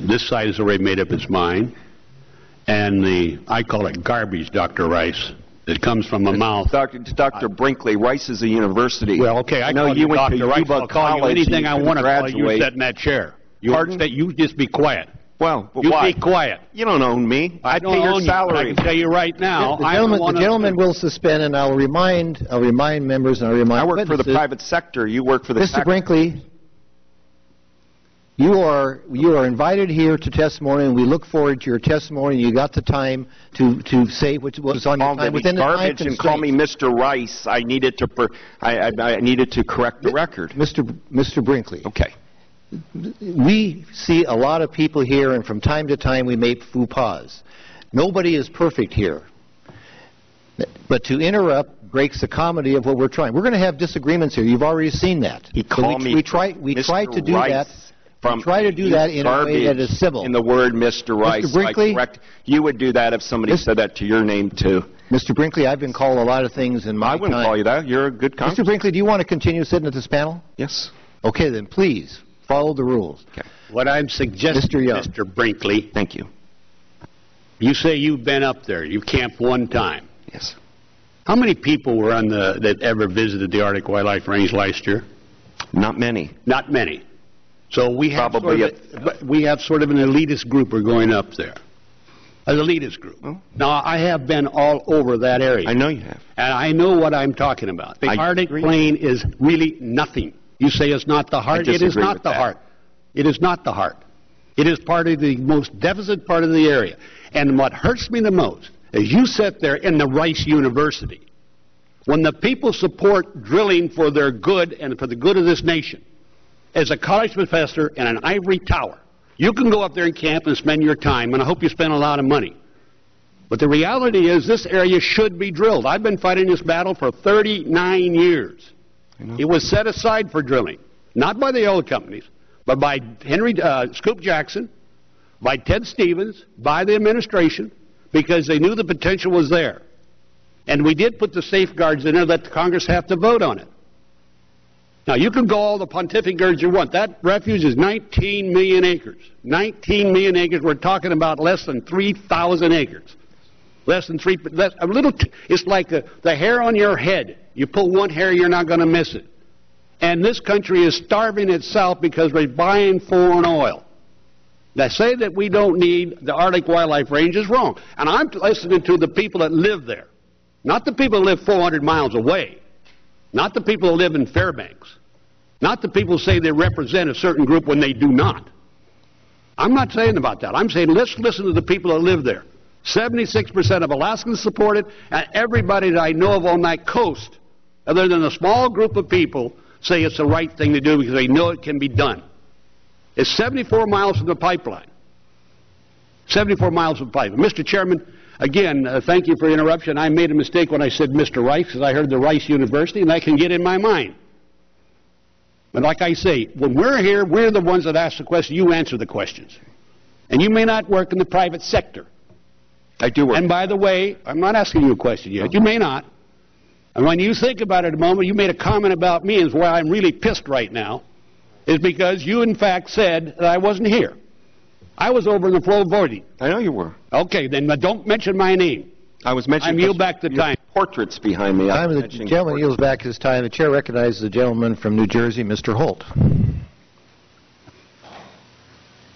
This side has already made up its mind. And I call it garbage, Dr. Rice. It comes from a mouth. Dr. Brinkley, Rice is a university. Well, okay, I know you went to Rice. I'll call you anything I want to call you. You sit in that chair. Pardon? You just be quiet. Well, you why? be quiet. You don't own me. I pay your salary. I can tell you right now. The gentleman will suspend, and I'll remind members, and I'll remind I work witnesses. for the private sector. You work for the. Mr. Brinkley, you are invited here to testimony, and we look forward to your testimony. You got the time to say what was on your time within the time constraints. And call me Mr. Rice. I needed to correct the record. Mr. Brinkley. Okay. We see a lot of people here, and from time to time we make faux pas. Nobody is perfect here. But to interrupt breaks the comedy of what we're trying. We're going to have disagreements here. You've already seen that. He called me we try to do that. We try to do that in a way that is civil. In the word Mr. Rice. Mr. Brinkley, you would do that if somebody said that to your name too. Mr. Brinkley, I've been called a lot of things in my time. I wouldn't call you that. You're a good congressman. Mr. Brinkley, do you want to continue sitting at this panel? Yes. Okay, then please follow the rules. Okay. What I'm suggesting, Mr. Brinkley. Thank you. You say you've been up there. You camped one time. Yes. How many people were that ever visited the Arctic Wildlife Range last year? Not many. Not many. So we have sort of an elitist group we're going up there. An elitist group. Oh. Now, I have been all over that area. I know you have. And I know what I'm talking about. The Arctic Plain is really nothing. You say it's not the heart. It is not the heart. It is not the heart. It is part of the most deficit part of the area. And what hurts me the most is you sit there in the Rice University. When the people support drilling for their good and for the good of this nation, as a college professor in an ivory tower, you can go up there and camp and spend your time, and I hope you spend a lot of money. But the reality is this area should be drilled. I've been fighting this battle for 39 years. It was set aside for drilling, not by the oil companies, but by Scoop Jackson, by Ted Stevens, by the administration, because they knew the potential was there. And we did put the safeguards in there that Congress have to vote on it. Now, you can go all the pontificate you want. That refuge is 19 million acres. 19 million acres. We're talking about less than 3,000 acres. It's like the hair on your head. You pull one hair, you're not going to miss it. And this country is starving itself because we're buying foreign oil. They say that we don't need the Arctic Wildlife Range is wrong. And I'm listening to the people that live there. Not the people that live 400 miles away. Not the people who live in Fairbanks. Not the people who say they represent a certain group when they do not. I'm not saying about that. I'm saying let's listen to the people that live there. 76% of Alaskans support it, and everybody that I know of on that coast, other than a small group of people, say it's the right thing to do because they know it can be done. It's 74 miles from the pipeline. 74 miles from the pipeline. Mr. Chairman, again, thank you for the interruption. I made a mistake when I said Mr. Rice, because I heard the Rice University, and that can get in my mind. But like I say, when we're here, we're the ones that ask the question. You answer the questions. And you may not work in the private sector. I do work. And by the way, I'm not asking you a question yet. You may not. And when you think about it a moment, you made a comment about me, and why I'm really pissed right now, is because you, in fact, said that I wasn't here. I was over in the flow voting. I know you were. Okay, then don't mention my name. I was mentioning. I yield back the time. Portraits behind me. The gentleman yields back his time. The chair recognizes the gentleman from New Jersey, Mr. Holt.